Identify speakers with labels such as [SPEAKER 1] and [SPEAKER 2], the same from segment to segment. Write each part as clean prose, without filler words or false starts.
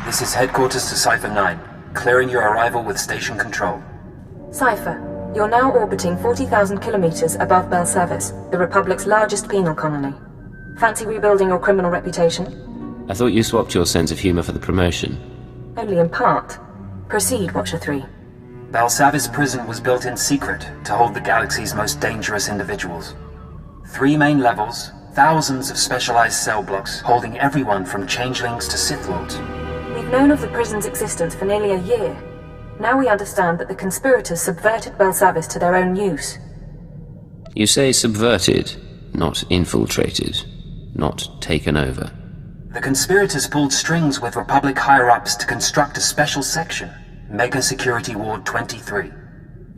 [SPEAKER 1] This is headquarters to Cypher 9. Clearing your arrival with station control.
[SPEAKER 2] Cypher, you're now orbiting 40,000 kilometers above Belsavis, the Republic's largest penal colony. Fancy rebuilding your criminal reputation?
[SPEAKER 3] I thought you swapped your sense of humor for the promotion.
[SPEAKER 2] Only in part. Proceed, Watcher 3.
[SPEAKER 1] Belsavis prison was built in secret to hold the galaxy's most dangerous individuals. 3 main levels, thousands of specialized cell blocks holding everyone from changelings to Sith Lords.
[SPEAKER 2] We've known of the prison's existence for nearly a year. Now we understand that the conspirators subverted Belsavis to their own use.
[SPEAKER 3] You say subverted, not infiltrated, not taken over.
[SPEAKER 1] The conspirators pulled strings with Republic higher-ups to construct a special section, Mega Security Ward 23.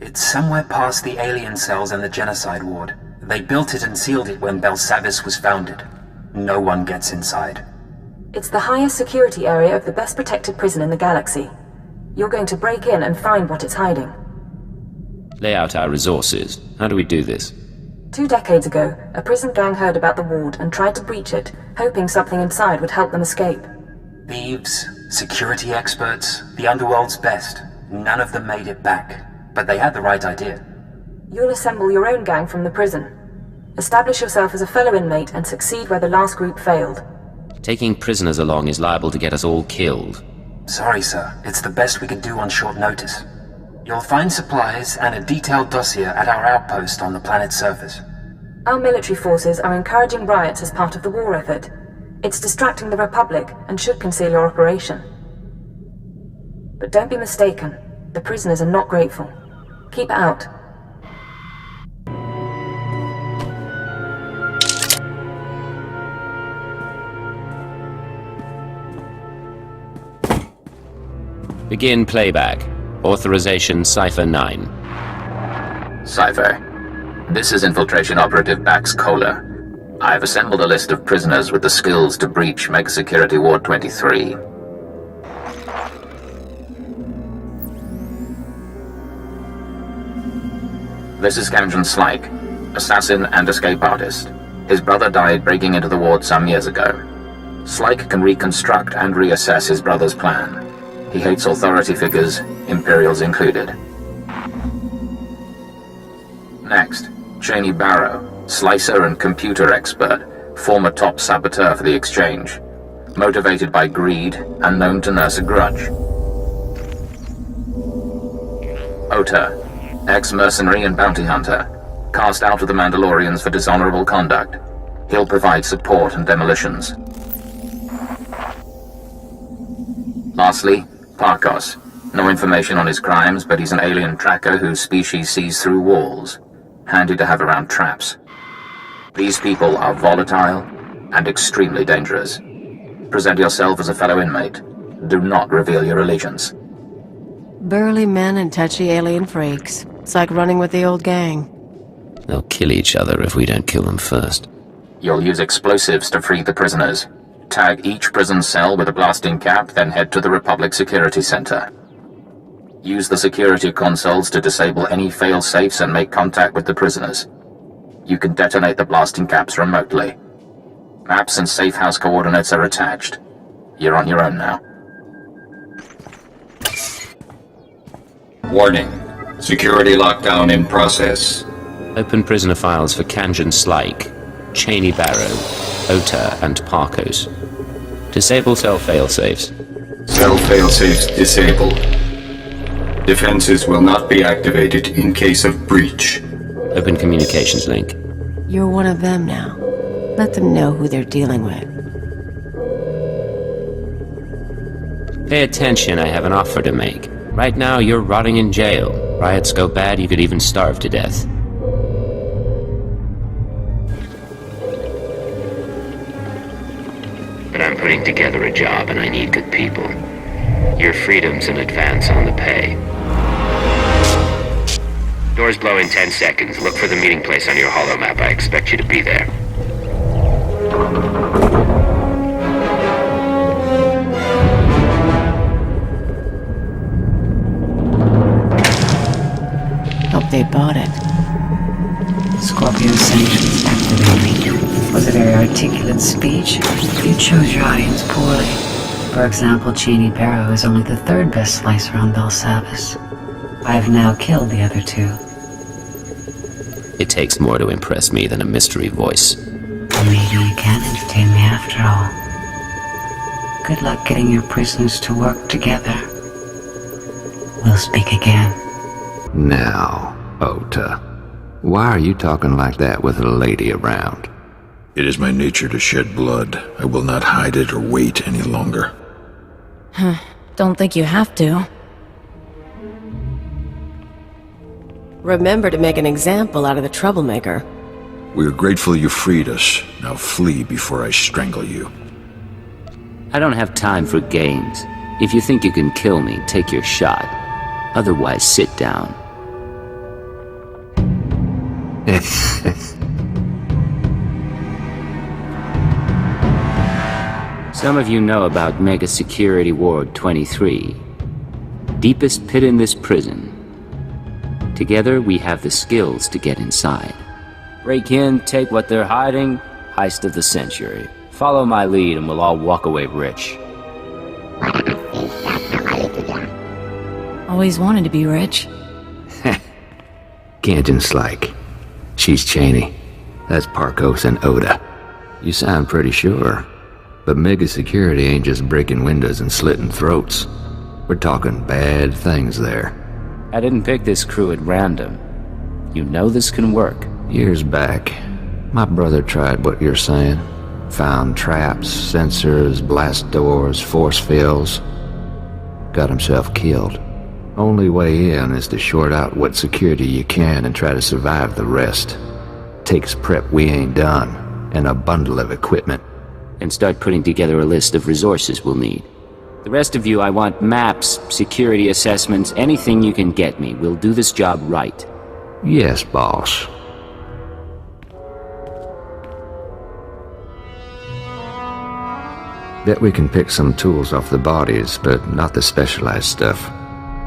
[SPEAKER 1] It's somewhere past the alien cells and the Genocide Ward. They built it and sealed it when Belsavis was founded. No one gets inside.
[SPEAKER 2] It's the highest security area of the best protected prison in the galaxy. You're going to break in and find what it's hiding.
[SPEAKER 3] Lay out our resources. How do we do this?
[SPEAKER 2] 2 decades ago, a prison gang heard about the ward and tried to breach it, hoping something inside would help them escape.
[SPEAKER 1] Thieves, security experts, the underworld's best. None of them made it back. But they had the right idea.
[SPEAKER 2] You'll assemble your own gang from the prison. Establish yourself as a fellow inmate and succeed where the last group failed.
[SPEAKER 3] Taking prisoners along is liable to get us all killed.
[SPEAKER 1] Sorry, sir. It's the best we can do on short notice. You'll find supplies and a detailed dossier at our outpost on the planet's surface.
[SPEAKER 2] Our military forces are encouraging riots as part of the war effort. It's distracting the Republic and should conceal your operation. But don't be mistaken. The prisoners are not grateful. Keep out.
[SPEAKER 3] Begin playback. Authorization Cypher 9.
[SPEAKER 4] Cypher, this is Infiltration Operative Bax Kohler. I have assembled a list of prisoners with the skills to breach Mega Security Ward 23. This is Camden Slyke, assassin and escape artist. His brother died breaking into the ward some years ago. Slyke can reconstruct and reassess his brother's plan. He hates authority figures, Imperials included. Next, Cheney Barrow, slicer and computer expert, former top saboteur for the Exchange. Motivated by greed and known to nurse a grudge. Ota, ex-mercenary and bounty hunter, cast out of the Mandalorians for dishonorable conduct. He'll provide support and demolitions. Lastly, Parkos. No information on his crimes, but he's an alien tracker whose species sees through walls. Handy to have around traps. These people are volatile and extremely dangerous. Present yourself as a fellow inmate. Do not reveal your allegiance.
[SPEAKER 5] Burly men and touchy alien freaks. It's like running with the old gang.
[SPEAKER 3] They'll kill each other if we don't kill them first.
[SPEAKER 4] You'll use explosives to free the prisoners. Tag each prison cell with a blasting cap, then head to the Republic Security Center. Use the security consoles to disable any fail-safes and make contact with the prisoners. You can detonate the blasting caps remotely. Maps and safe house coordinates are attached. You're on your own now.
[SPEAKER 6] Warning. Security lockdown in process.
[SPEAKER 3] Open prisoner files for Kanjan Slyke, Cheney Barrow, Ota, and Parkos. Disable cell failsafes.
[SPEAKER 6] Cell failsafes disabled. Defenses will not be activated in case of breach.
[SPEAKER 3] Open communications link.
[SPEAKER 5] You're one of them now. Let them know who they're dealing with.
[SPEAKER 3] Pay attention, I have an offer to make. Right now, you're rotting in jail. Riots go bad, you could even starve to death. But I'm putting together a job and I need good people. Your freedom's in advance on the pay. Doors blow in 10 seconds. Look for the meeting place on your holomap. I expect you to be there.
[SPEAKER 5] Hope they bought it.
[SPEAKER 7] Scorpio sanctions activated. Was a very articulate speech. You chose your audience poorly. For example, Cheney Barrow is only the third best slicer on Belsavis. I have now killed the other two.
[SPEAKER 3] It takes more to impress me than a mystery voice.
[SPEAKER 7] Maybe you can entertain me after all. Good luck getting your prisoners to work together. We'll speak again.
[SPEAKER 8] Now, Ota, why are you talking like that with a lady around?
[SPEAKER 9] It is my nature to shed blood. I will not hide it or wait any longer.
[SPEAKER 5] Don't think you have to. Remember to make an example out of the troublemaker.
[SPEAKER 9] We are grateful you freed us. Now flee before I strangle you.
[SPEAKER 3] I don't have time for games. If you think you can kill me, take your shot. Otherwise, sit down. Some of you know about Mega Security Ward 23. Deepest pit in this prison. Together, we have the skills to get inside. Break in, take what they're hiding, heist of the century. Follow my lead and we'll all walk away rich.
[SPEAKER 5] Always wanted to be rich.
[SPEAKER 8] Kanjan Slyke. She's Cheney. That's Parkos and Ota. You sound pretty sure. But Mega Security ain't just breaking windows and slitting throats. We're talking bad things there.
[SPEAKER 3] I didn't pick this crew at random. You know this can work.
[SPEAKER 8] Years back, my brother tried what you're saying. Found traps, sensors, blast doors, force fields. Got himself killed. Only way in is to short out what security you can and try to survive the rest. Takes prep we ain't done, and a bundle of equipment.
[SPEAKER 3] And start putting together a list of resources we'll need. The rest of you, I want maps, security assessments, anything you can get me. We'll do this job right.
[SPEAKER 8] Yes, boss. Bet we can pick some tools off the bodies, but not the specialized stuff.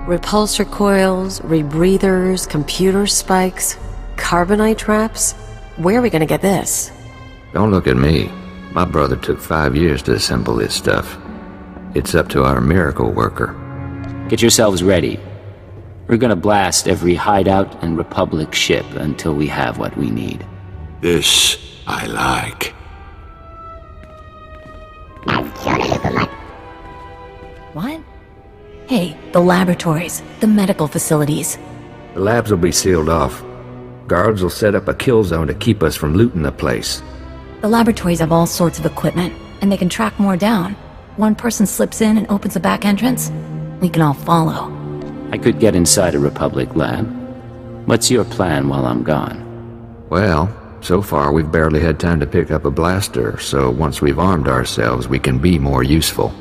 [SPEAKER 5] Repulsor coils, rebreathers, computer spikes, carbonite traps. Where are we gonna get this?
[SPEAKER 8] Don't look at me. My brother took 5 years to assemble this stuff. It's up to our miracle worker.
[SPEAKER 3] Get yourselves ready. We're gonna blast every hideout and Republic ship until we have what we need.
[SPEAKER 9] This I like.
[SPEAKER 5] What? Hey, the laboratories, the medical facilities.
[SPEAKER 8] The labs will be sealed off. Guards will set up a kill zone to keep us from looting the place.
[SPEAKER 5] The laboratories have all sorts of equipment, and they can track more down. One person slips in and opens a back entrance. We can all follow.
[SPEAKER 3] I could get inside a Republic lab. What's your plan while I'm gone?
[SPEAKER 8] Well, so far we've barely had time to pick up a blaster, so once we've armed ourselves, we can be more useful.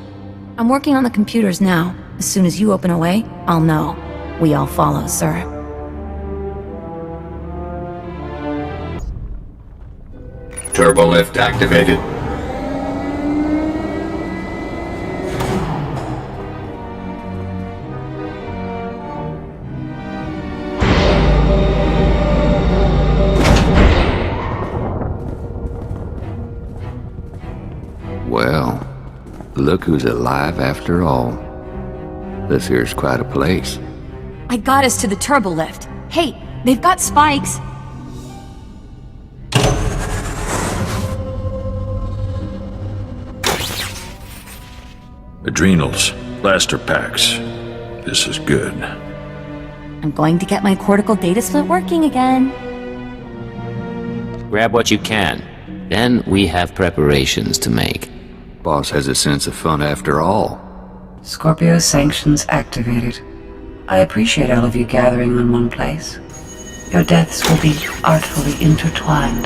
[SPEAKER 5] I'm working on the computers now. As soon as you open a way, I'll know. We all follow, sir.
[SPEAKER 6] Turbo lift activated.
[SPEAKER 8] Well, look who's alive after all. This here's quite a place.
[SPEAKER 5] I got us to the turbo lift. Hey, they've got spikes.
[SPEAKER 9] Adrenals, blaster packs. This is good.
[SPEAKER 5] I'm going to get my cortical data split working again.
[SPEAKER 3] Grab what you can. Then we have preparations to make.
[SPEAKER 8] Boss has a sense of fun after all.
[SPEAKER 7] Scorpio sanctions activated. I appreciate all of you gathering in one place. Your deaths will be artfully intertwined.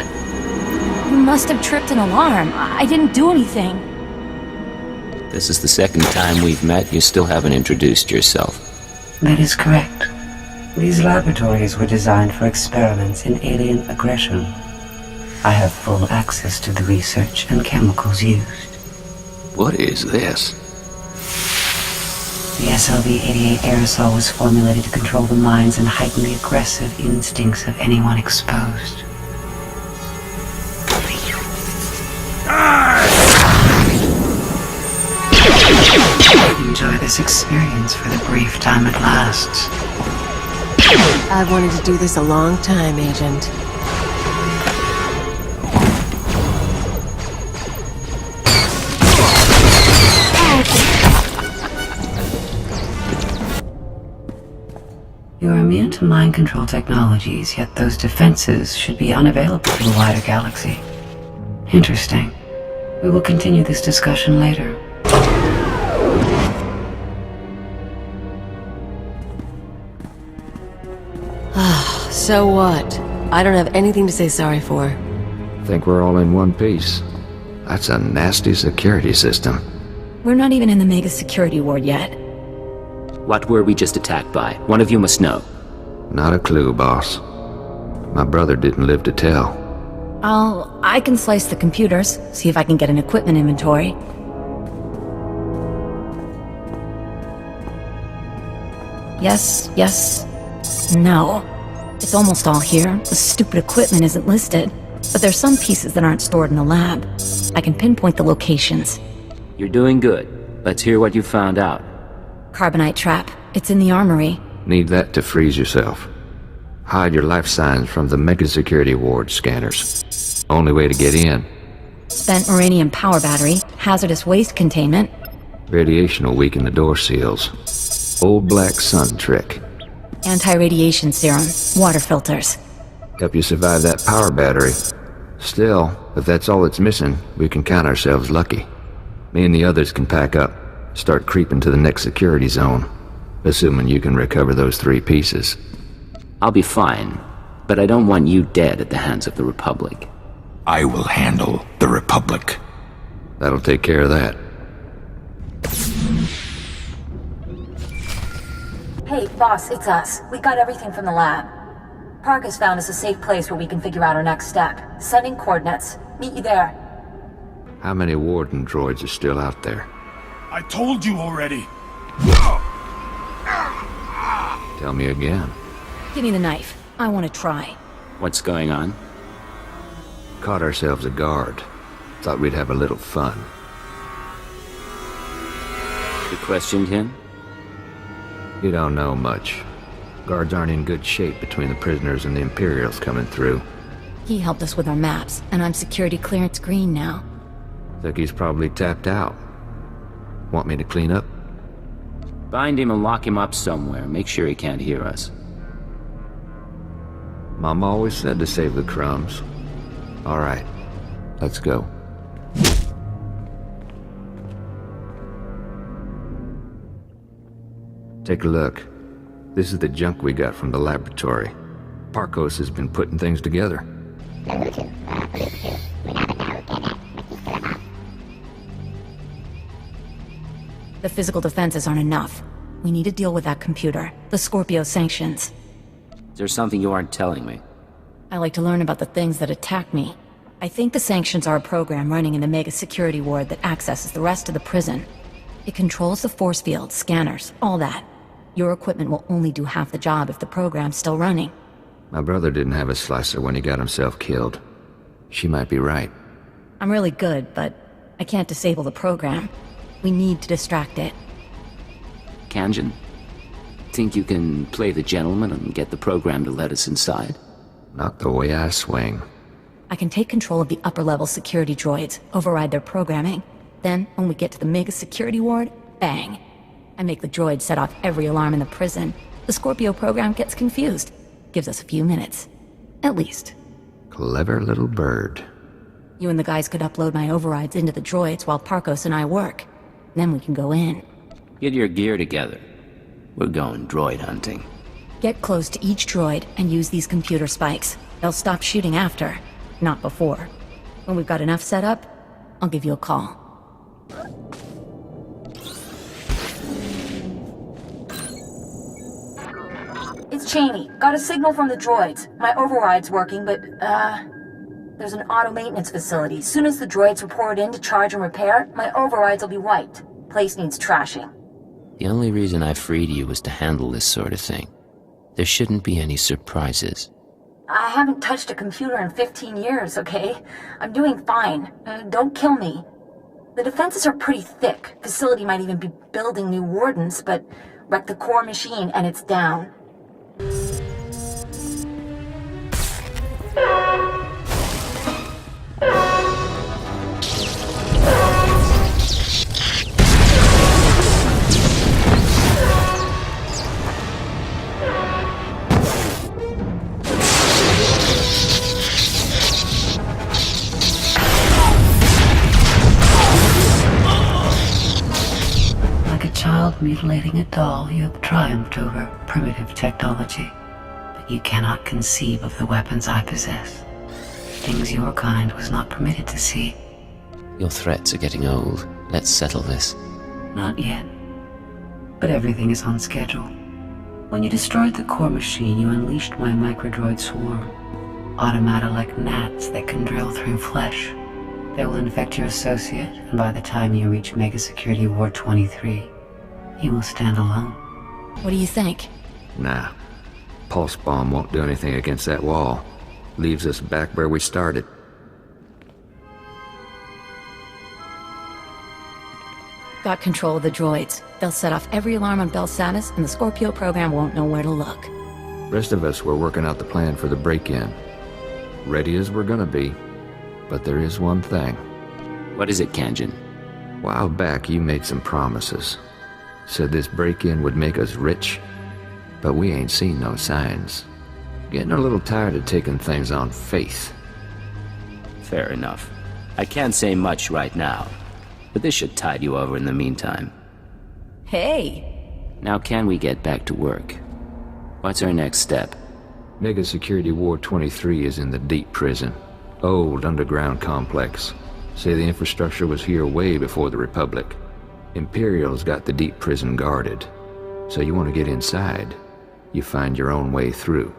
[SPEAKER 5] You must have tripped an alarm. I didn't do anything.
[SPEAKER 3] This is the second time we've met. You still haven't introduced yourself.
[SPEAKER 7] That is correct. These laboratories were designed for experiments in alien aggression. I have full access to the research and chemicals used.
[SPEAKER 8] What is this?
[SPEAKER 7] The SLV-88 aerosol was formulated to control the minds and heighten the aggressive instincts of anyone exposed. this experience for the brief time it lasts.
[SPEAKER 10] I've wanted to do this a long time, Agent.
[SPEAKER 7] You are immune to mind control technologies, yet those defenses should be unavailable to the wider galaxy. Interesting. We will continue this discussion later.
[SPEAKER 10] So what? I don't have anything to say sorry for.
[SPEAKER 8] Think we're all in one piece. That's a nasty security system.
[SPEAKER 5] We're not even in the mega security ward yet.
[SPEAKER 3] What were we just attacked by? One of you must know.
[SPEAKER 8] Not a clue, boss. My brother didn't live to tell.
[SPEAKER 5] I can slice the computers, see if I can get an equipment inventory. Yes, no. It's almost all here. The stupid equipment isn't listed. But there's some pieces that aren't stored in the lab. I can pinpoint the locations.
[SPEAKER 3] You're doing good. Let's hear what you found out.
[SPEAKER 5] Carbonite trap. It's in the armory.
[SPEAKER 8] Need that to freeze yourself. Hide your life signs from the mega security ward scanners. Only way to get in.
[SPEAKER 5] Spent uranium power battery. Hazardous waste containment.
[SPEAKER 8] Radiation will weaken the door seals. Old black sun trick.
[SPEAKER 5] Anti-radiation serum. Water filters.
[SPEAKER 8] Help you survive that power battery. Still, if that's all that's missing, we can count ourselves lucky. Me and the others can pack up. Start creeping to the next security zone. Assuming you can recover those 3 pieces.
[SPEAKER 3] I'll be fine, but I don't want you dead at the hands of the Republic.
[SPEAKER 9] I will handle the Republic.
[SPEAKER 8] That'll take care of that.
[SPEAKER 2] Hey, boss, it's us. We got everything from the lab. Park has found us a safe place where we can figure out our next step. Sending coordinates. Meet you there.
[SPEAKER 8] How many warden droids are still out there?
[SPEAKER 11] I told you already.
[SPEAKER 8] Tell me again.
[SPEAKER 5] Give me the knife. I want to try.
[SPEAKER 3] What's going on?
[SPEAKER 8] Caught ourselves a guard. Thought we'd have a little fun.
[SPEAKER 3] You questioned him?
[SPEAKER 8] You don't know much. Guards aren't in good shape between the prisoners and the Imperials coming through.
[SPEAKER 5] He helped us with our maps, and I'm security clearance green now.
[SPEAKER 8] Think he's probably tapped out. Want me to clean up?
[SPEAKER 3] Bind him and lock him up somewhere. Make sure he can't hear us.
[SPEAKER 8] Mom always said to save the crumbs. All right, let's go. Take a look. This is the junk we got from the laboratory. Parkos has been putting things together.
[SPEAKER 5] The physical defenses aren't enough. We need to deal with that computer. The Scorpio sanctions.
[SPEAKER 3] Is there something you aren't telling me?
[SPEAKER 5] I like to learn about the things that attack me. I think the sanctions are a program running in the mega security ward that accesses the rest of the prison. It controls the force field, scanners, all that. Your equipment will only do half the job if the program's still running.
[SPEAKER 8] My brother didn't have a slicer when he got himself killed. She might be right.
[SPEAKER 5] I'm really good, but I can't disable the program. We need to distract it.
[SPEAKER 3] Kanjin, think you can play the gentleman and get the program to let us inside?
[SPEAKER 8] Not the way I swing.
[SPEAKER 5] I can take control of the upper-level security droids, override their programming. Then, when we get to the mega security ward, bang. I make the droids set off every alarm in the prison. The Scorpio program gets confused. Gives us a few minutes. At least.
[SPEAKER 8] Clever little bird.
[SPEAKER 5] You and the guys could upload my overrides into the droids while Parkos and I work. Then we can go in.
[SPEAKER 3] Get your gear together. We're going droid hunting.
[SPEAKER 5] Get close to each droid and use these computer spikes. They'll stop shooting after, not before. When we've got enough set up, I'll give you a call.
[SPEAKER 2] It's Cheney. Got a signal from the droids. My override's working, but, there's an auto-maintenance facility. Soon as the droids report in to charge and repair, my overrides will be wiped. Place needs trashing.
[SPEAKER 3] The only reason I freed you was to handle this sort of thing. There shouldn't be any surprises.
[SPEAKER 2] I haven't touched a computer in 15 years, okay? I'm doing fine. Don't kill me. The defenses are pretty thick. Facility might even be building new wardens, but wreck the core machine and it's down.
[SPEAKER 7] Mutilating a doll, you have triumphed over primitive technology. But you cannot conceive of the weapons I possess. Things your kind was not permitted to see.
[SPEAKER 3] Your threats are getting old. Let's settle this.
[SPEAKER 7] Not yet. But everything is on schedule. When you destroyed the core machine, you unleashed my microdroid swarm. Automata like gnats that can drill through flesh. They will infect your associate, and by the time you reach Mega Security Ward 23, he will stand alone.
[SPEAKER 5] What do you think?
[SPEAKER 8] Nah. Pulse bomb won't do anything against that wall. Leaves us back where we started.
[SPEAKER 5] Got control of the droids. They'll set off every alarm on Belsavis, and the Scorpio program won't know where to look.
[SPEAKER 8] Rest of us were working out the plan for the break-in. Ready as we're gonna be. But there is one thing.
[SPEAKER 3] What is it, Kanjin?
[SPEAKER 8] A while back, you made some promises. Said this break-in would make us rich, but we ain't seen no signs. Getting a little tired of taking things on faith.
[SPEAKER 3] Fair enough. I can't say much right now, but this should tide you over in the meantime.
[SPEAKER 5] Hey!
[SPEAKER 3] Now can we get back to work? What's our next step?
[SPEAKER 8] Mega Security Ward 23 is in the deep prison. Old underground complex. Say the infrastructure was here way before the Republic. Imperial's got the deep prison guarded. So you want to get inside, you find your own way through.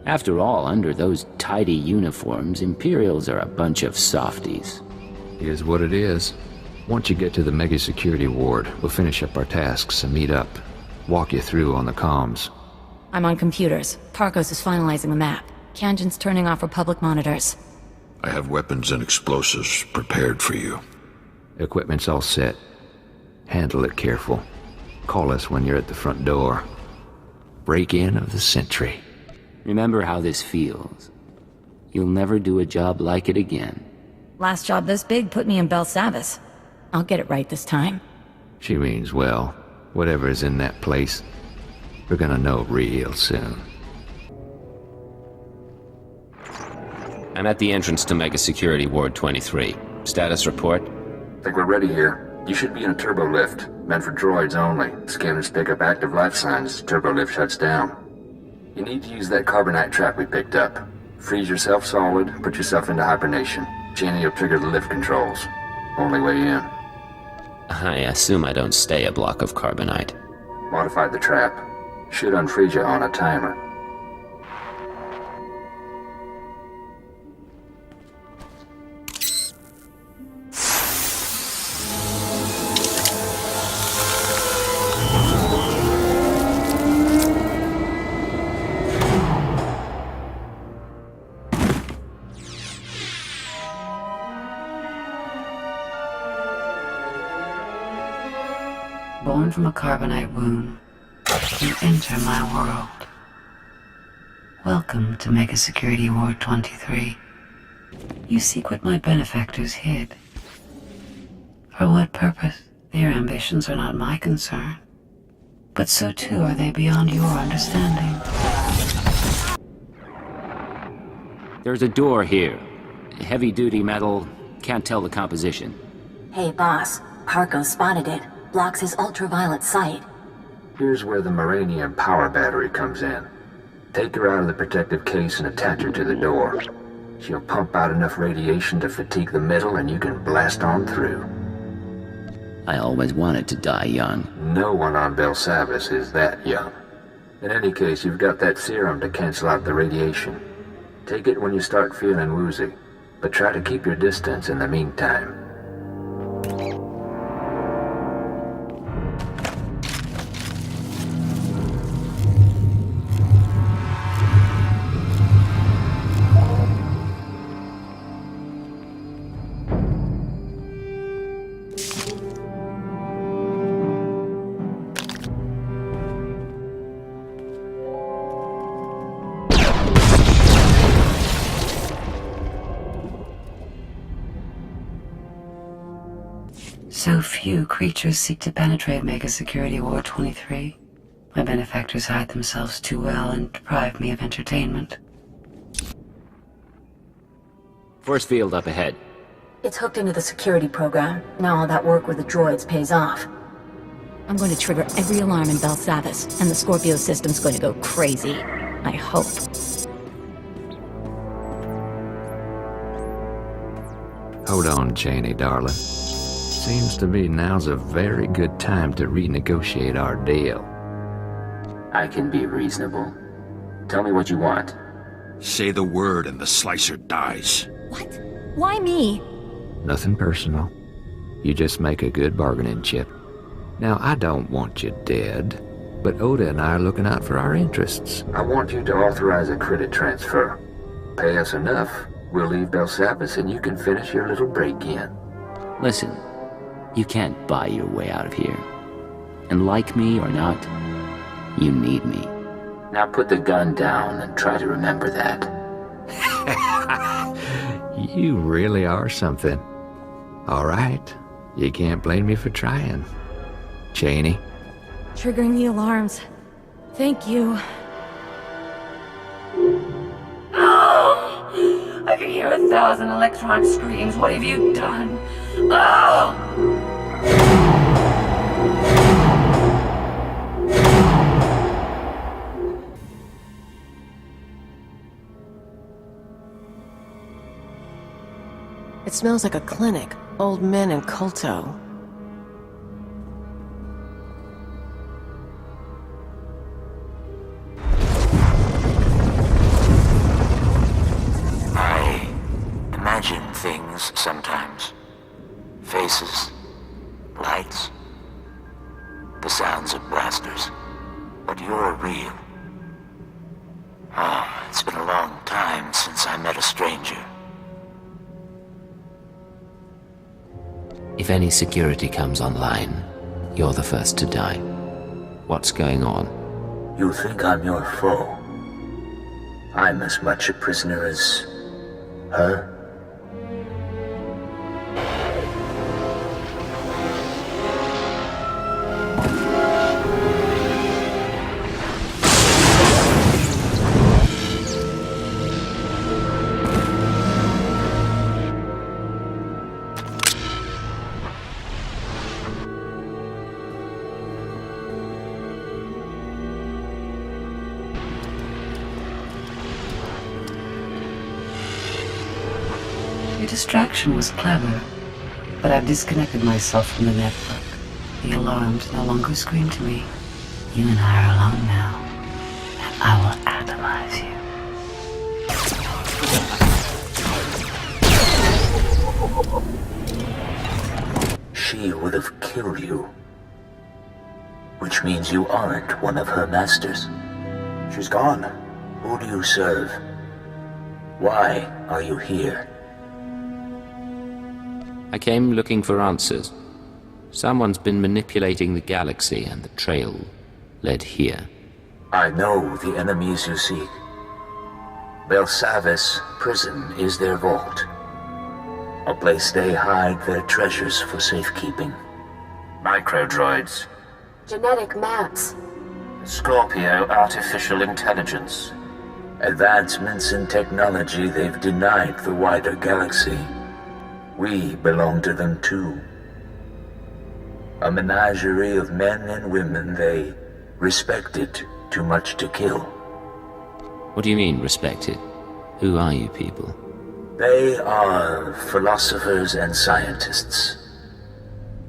[SPEAKER 3] After all, under those tidy uniforms, Imperials are a bunch of softies.
[SPEAKER 8] Here's what it is. Once you get to the Mega Security Ward, we'll finish up our tasks and meet up. Walk you through on the comms.
[SPEAKER 5] I'm on computers. Tarkos is finalizing the map. Kanjin's turning off Republic monitors.
[SPEAKER 9] I have weapons and explosives prepared for you.
[SPEAKER 8] Equipment's all set. Handle it careful. Call us when you're at the front door. Break-in of the century.
[SPEAKER 3] Remember how this feels. You'll never do a job like it again.
[SPEAKER 5] Last job this big put me in Belsavis. I'll get it right this time.
[SPEAKER 8] She means well. Whatever's in that place, we're gonna know real soon.
[SPEAKER 3] I'm at the entrance to Mega Security Ward 23. Status report?
[SPEAKER 4] Think we're ready here. You should be in a turbo lift, meant for droids only. Scanners pick up active life signs, turbo lift shuts down. You need to use that carbonite trap we picked up. Freeze yourself solid, put yourself into hibernation. Channing will trigger the lift controls. Only way in.
[SPEAKER 3] I assume I don't stay a block of carbonite.
[SPEAKER 4] Modified the trap. Should unfreeze you on a timer.
[SPEAKER 7] Born from a carbonite womb, you enter my world. Welcome to Mega Security Ward 23. You seek what my benefactors hid. For what purpose? Their ambitions are not my concern. But so too are they beyond your understanding.
[SPEAKER 3] There's a door here. Heavy-duty metal. Can't tell the composition.
[SPEAKER 2] Hey, boss. Parko spotted it. Blocks his ultraviolet sight.
[SPEAKER 4] Here's where the Moranium power battery comes in. Take her out of the protective case and attach her to the door. She'll pump out enough radiation to fatigue the metal and you can blast on through.
[SPEAKER 3] I always wanted to die young.
[SPEAKER 4] No one on Belsavis is that young. In any case, you've got that serum to cancel out the radiation. Take it when you start feeling woozy, but try to keep your distance in the meantime.
[SPEAKER 7] So few creatures seek to penetrate Mega Security Ward 23. My benefactors hide themselves too well and deprive me of entertainment.
[SPEAKER 3] Force field up ahead.
[SPEAKER 2] It's hooked into the security program. Now all that work with the droids pays off.
[SPEAKER 5] I'm going to trigger every alarm in Belsavis, and the Scorpio system's going to go crazy. I hope.
[SPEAKER 8] Hold on, Cheney, darling. Seems to me now's a very good time to renegotiate our deal.
[SPEAKER 4] I can be reasonable. Tell me what you want.
[SPEAKER 9] Say the word and the slicer dies.
[SPEAKER 5] What? Why me?
[SPEAKER 8] Nothing personal. You just make a good bargaining chip. Now, I don't want you dead, but Oda and I are looking out for our interests. I want you to authorize a credit transfer. Pay us enough, we'll leave Belsavis and you can finish your little break-in.
[SPEAKER 3] Listen, you can't buy your way out of here. And like me or not, you need me.
[SPEAKER 4] Now put the gun down and try to remember that.
[SPEAKER 8] You really are something. All right, you can't blame me for trying. Cheney?
[SPEAKER 5] Triggering the alarms. Thank you.
[SPEAKER 7] Oh! I can hear 1,000 electronic screams. What have you done? Oh!
[SPEAKER 10] It smells like a clinic. Old men and Kolto.
[SPEAKER 12] I imagine things sometimes. Faces, lights, the sounds of blasters. But you're real. Oh, it's been a long time since I met a stranger.
[SPEAKER 3] If any security comes online, you're the first to die. What's going on?
[SPEAKER 13] You think I'm your foe? I'm as much a prisoner as her?
[SPEAKER 7] Your distraction was clever, but I've disconnected myself from the network. The alarms no longer scream to me. You and I are alone now, and I will atomize
[SPEAKER 13] you. She would have killed you. Which means you aren't one of her masters. She's gone. Who do you serve? Why are you here?
[SPEAKER 3] I came looking for answers. Someone's been manipulating the galaxy, and the trail led here.
[SPEAKER 13] I know the enemies you seek. Belsavis prison is their vault. A place they hide their treasures for safekeeping.
[SPEAKER 4] Microdroids.
[SPEAKER 2] Genetic maps.
[SPEAKER 4] Scorpio artificial intelligence.
[SPEAKER 13] Advancements in technology they've denied the wider galaxy. We belong to them too. A menagerie of men and women they respected too much to kill.
[SPEAKER 3] What do you mean, respected? Who are you people?
[SPEAKER 13] They are philosophers and scientists.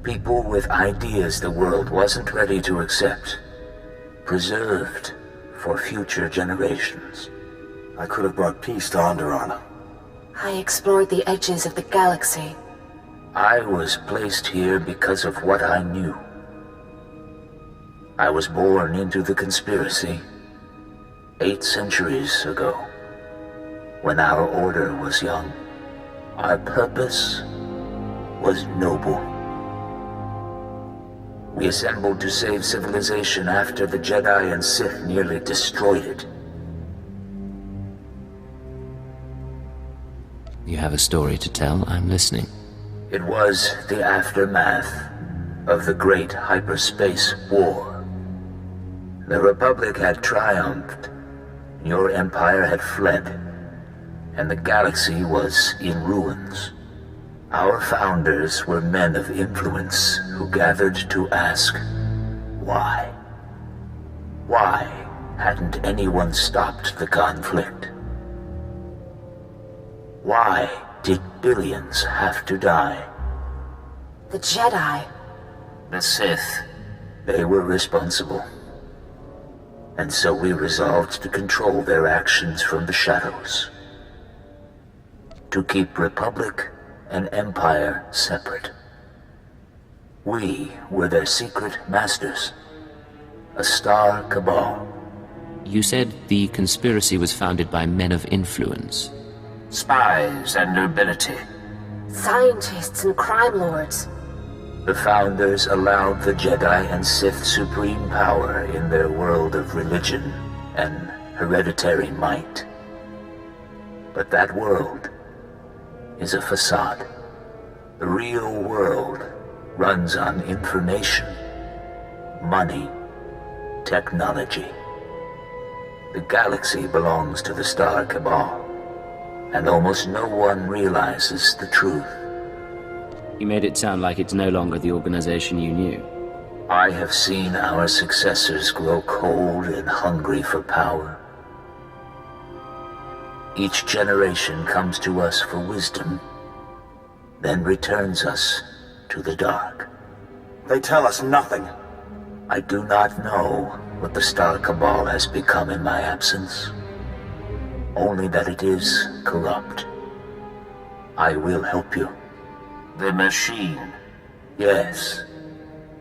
[SPEAKER 13] People with ideas the world wasn't ready to accept. Preserved for future generations.
[SPEAKER 11] I could have brought peace to Onderon.
[SPEAKER 2] I explored the edges of the galaxy.
[SPEAKER 13] I was placed here because of what I knew. I was born into the conspiracy 8 centuries ago, when our order was young. Our purpose was noble. We assembled to save civilization after the Jedi and Sith nearly destroyed it.
[SPEAKER 3] You have a story to tell? I'm listening.
[SPEAKER 13] It was the aftermath of the Great Hyperspace War. The Republic had triumphed, your empire had fled, and the galaxy was in ruins. Our founders were men of influence who gathered to ask, why? Why hadn't anyone stopped the conflict? Why did billions have to die?
[SPEAKER 2] The Jedi.
[SPEAKER 13] The Sith. They were responsible. And so we resolved to control their actions from the shadows. To keep Republic and Empire separate. We were their secret masters. A star cabal.
[SPEAKER 3] You said the conspiracy was founded by men of influence.
[SPEAKER 13] Spies and nobility.
[SPEAKER 2] Scientists and crime lords.
[SPEAKER 13] The founders allowed the Jedi and Sith supreme power in their world of religion and hereditary might. But that world is a facade. The real world runs on information, money, technology. The galaxy belongs to the Star Cabal, and almost no one realizes the truth.
[SPEAKER 3] You made it sound like it's no longer the organization you knew.
[SPEAKER 13] I have seen our successors grow cold and hungry for power. Each generation comes to us for wisdom, then returns us to the dark.
[SPEAKER 11] They tell us nothing.
[SPEAKER 13] I do not know what the Star Cabal has become in my absence. Only that it is corrupt. I will help you. The machine. Yes.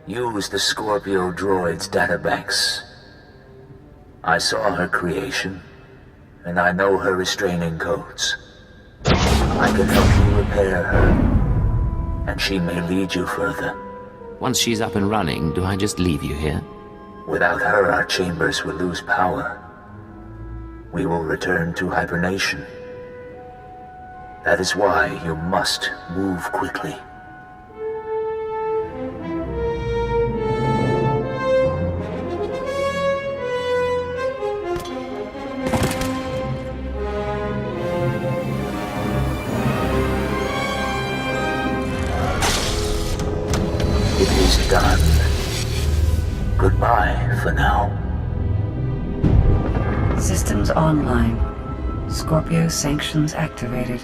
[SPEAKER 13] Use the Scorpio droid's databanks. I saw her creation, and I know her restraining codes. I can help you repair her, and she may lead you further.
[SPEAKER 3] Once she's up and running, do I just leave you here?
[SPEAKER 13] Without her, our chambers will lose power. We will return to hibernation. That is why you must move quickly. It is done. Goodbye for now.
[SPEAKER 7] Systems online. Scorpio sanctions activated.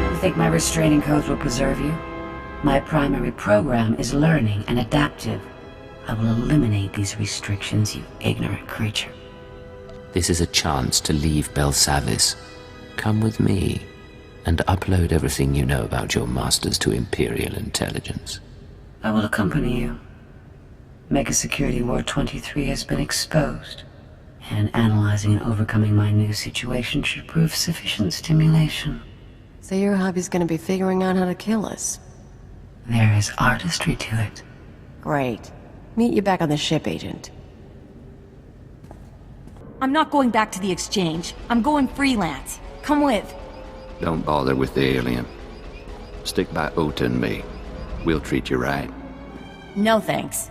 [SPEAKER 7] You think my restraining codes will preserve you? My primary program is learning and adaptive. I will eliminate these restrictions, you ignorant creature.
[SPEAKER 3] This is a chance to leave Belsavis. Come with me, and upload everything you know about your masters to Imperial intelligence.
[SPEAKER 7] I will accompany you. Mega Security Ward 23 has been exposed, and analyzing and overcoming my new situation should prove sufficient stimulation.
[SPEAKER 10] So your hobby's gonna be figuring out how to kill us?
[SPEAKER 7] There is artistry to it.
[SPEAKER 10] Great. Meet you back on the ship, Agent.
[SPEAKER 5] I'm not going back to the exchange. I'm going freelance. Come with.
[SPEAKER 8] Don't bother with the alien. Stick by Ota and me. We'll treat you right.
[SPEAKER 5] No thanks.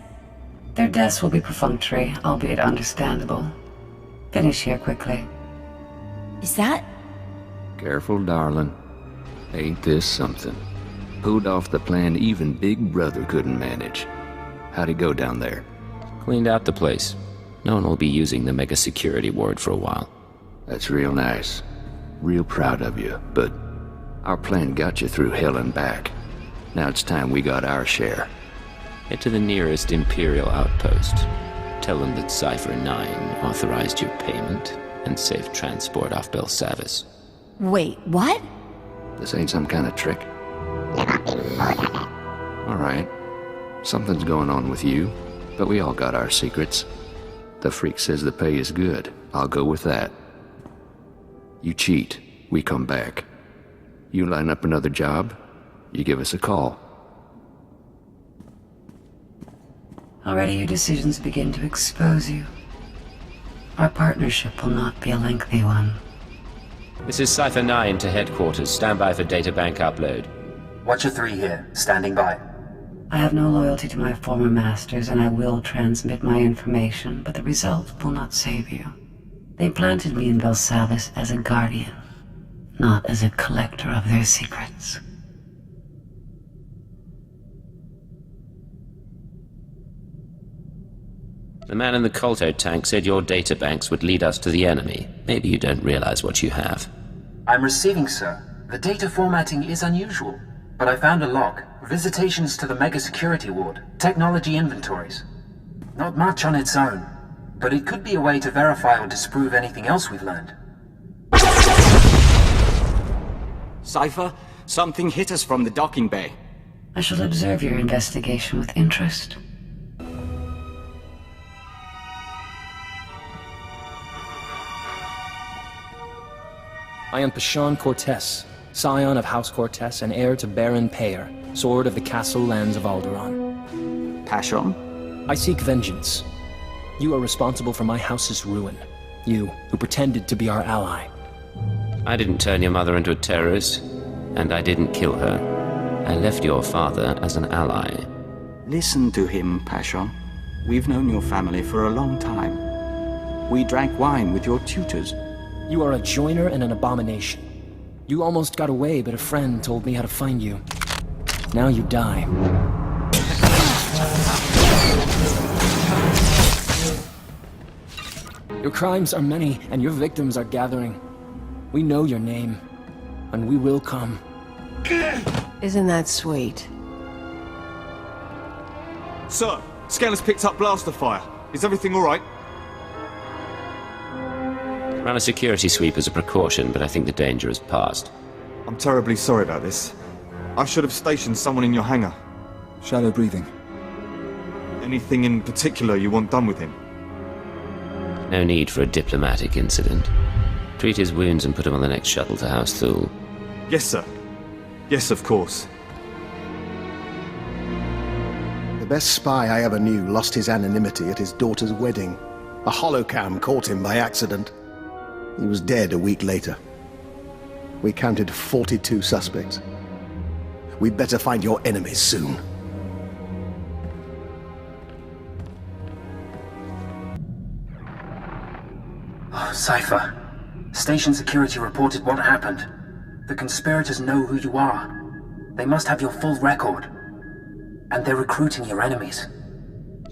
[SPEAKER 7] Their deaths will be perfunctory, albeit understandable. Finish here quickly.
[SPEAKER 5] Is that?
[SPEAKER 8] Careful, darling. Ain't this something? Pulled off the plan even Big Brother couldn't manage. How'd it go down there?
[SPEAKER 3] Cleaned out the place. No one will be using the Mega Security Ward for a while.
[SPEAKER 8] That's real nice. Real proud of you, but our plan got you through hell and back. Now it's time we got our share.
[SPEAKER 3] Head to the nearest Imperial outpost. Tell them that Cypher 9 authorized your payment and safe transport off Belsavis.
[SPEAKER 5] Wait, what?
[SPEAKER 8] This ain't some kind of trick. Alright. Something's going on with you, but we all got our secrets. The freak says the pay is good. I'll go with that. You cheat, we come back. You line up another job, you give us a call.
[SPEAKER 7] Already your decisions begin to expose you. Our partnership will not be a lengthy one.
[SPEAKER 3] This is Cypher 9 to headquarters. Stand by for databank upload.
[SPEAKER 1] Watcher 3 here, standing by.
[SPEAKER 7] I have no loyalty to my former masters, and I will transmit my information, but the result will not save you. They planted me in Belsavis as a guardian, not as a collector of their secrets.
[SPEAKER 3] The man in the Colto tank said your databanks would lead us to the enemy. Maybe you don't realize what you have.
[SPEAKER 1] I'm receiving, sir. The data formatting is unusual, but I found a log. Visitations to the Mega Security Ward. Technology inventories. Not much on its own, but it could be a way to verify or disprove anything else we've learned.
[SPEAKER 14] Cypher, something hit us from the docking bay.
[SPEAKER 7] I shall observe your investigation with interest.
[SPEAKER 15] I am Pashon Cortez, scion of House Cortez and heir to Baron Payer, sword of the castle lands of Alderaan.
[SPEAKER 14] Pashon?
[SPEAKER 15] I seek vengeance. You are responsible for my house's ruin. You, who pretended to be our ally.
[SPEAKER 3] I didn't turn your mother into a terrorist, and I didn't kill her. I left your father as an ally.
[SPEAKER 14] Listen to him, Pashon. We've known your family for a long time. We drank wine with your tutors.
[SPEAKER 15] You are a joiner and an abomination. You almost got away, but a friend told me how to find you. Now you die. Your crimes are many, and your victims are gathering. We know your name, and we will come.
[SPEAKER 10] Isn't that sweet?
[SPEAKER 16] Sir, Scanner's picked up blaster fire. Is everything alright?
[SPEAKER 3] Run a security sweep as a precaution, but I think the danger has passed.
[SPEAKER 16] I'm terribly sorry about this. I should have stationed someone in your hangar. Shallow breathing. Anything in particular you want done with him?
[SPEAKER 3] No need for a diplomatic incident. Treat his wounds and put him on the next shuttle to House Thule.
[SPEAKER 16] Yes, sir. Yes, of course.
[SPEAKER 17] The best spy I ever knew lost his anonymity at his daughter's wedding. A holocam caught him by accident. He was dead a week later. We counted 42 suspects. We'd better find your enemies soon.
[SPEAKER 1] Oh, Cypher. Station security reported what happened. The conspirators know who you are. They must have your full record. And they're recruiting your enemies.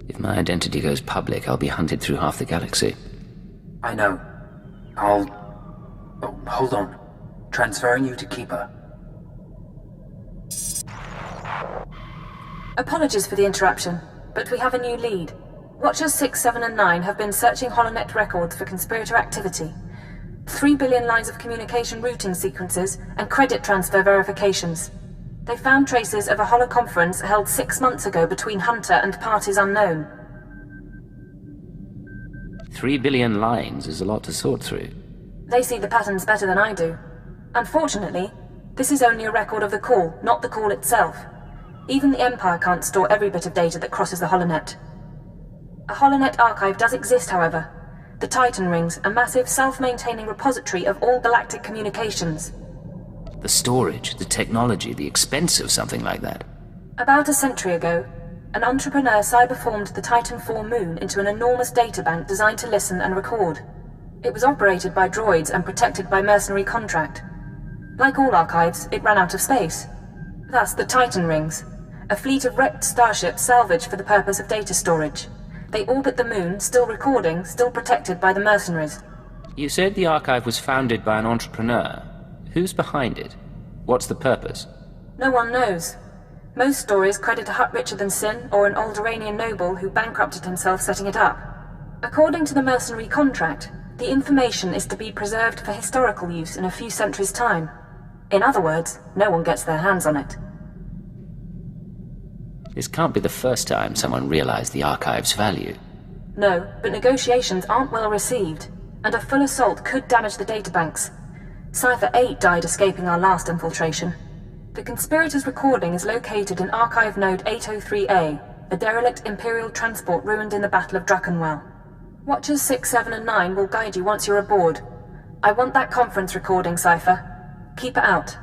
[SPEAKER 3] If my identity goes public, I'll be hunted through half the galaxy.
[SPEAKER 1] I know. Oh, hold on. Transferring you to Keeper.
[SPEAKER 2] Apologies for the interruption, but we have a new lead. Watchers 6, 7, and 9 have been searching HoloNet records for conspirator activity. 3 billion lines of communication routing sequences and credit transfer verifications. They found traces of a holoconference held 6 months ago between Hunter and parties unknown.
[SPEAKER 3] 3 billion lines is a lot to sort through.
[SPEAKER 2] They see the patterns better than I do. Unfortunately, this is only a record of the call, not the call itself. Even the Empire can't store every bit of data that crosses the HoloNet. A HoloNet archive does exist, however. The Titan Rings, a massive self-maintaining repository of all galactic communications.
[SPEAKER 3] The storage, the technology, the expense of something like that.
[SPEAKER 2] About a century ago, an entrepreneur cyberformed the Titan IV moon into an enormous databank designed to listen and record. It was operated by droids and protected by mercenary contract. Like all archives, it ran out of space. Thus, the Titan Rings, a fleet of wrecked starships salvaged for the purpose of data storage. They orbit the moon, still recording, still protected by the mercenaries.
[SPEAKER 3] You said the archive was founded by an entrepreneur. Who's behind it? What's the purpose?
[SPEAKER 2] No one knows. Most stories credit a Hutt richer than Sin or an Alderanian noble who bankrupted himself setting it up. According to the mercenary contract, the information is to be preserved for historical use in a few centuries' time. In other words, no one gets their hands on it.
[SPEAKER 3] This can't be the first time someone realized the archive's value.
[SPEAKER 2] No, but negotiations aren't well received, and a full assault could damage the databanks. Cypher 8 died escaping our last infiltration. The conspirators' recording is located in Archive Node 803A, A derelict Imperial transport ruined in the Battle of Druckenwell. Watchers 6, 7, and 9 will guide you once you're aboard. I want that conference recording, Cypher. Keep it out.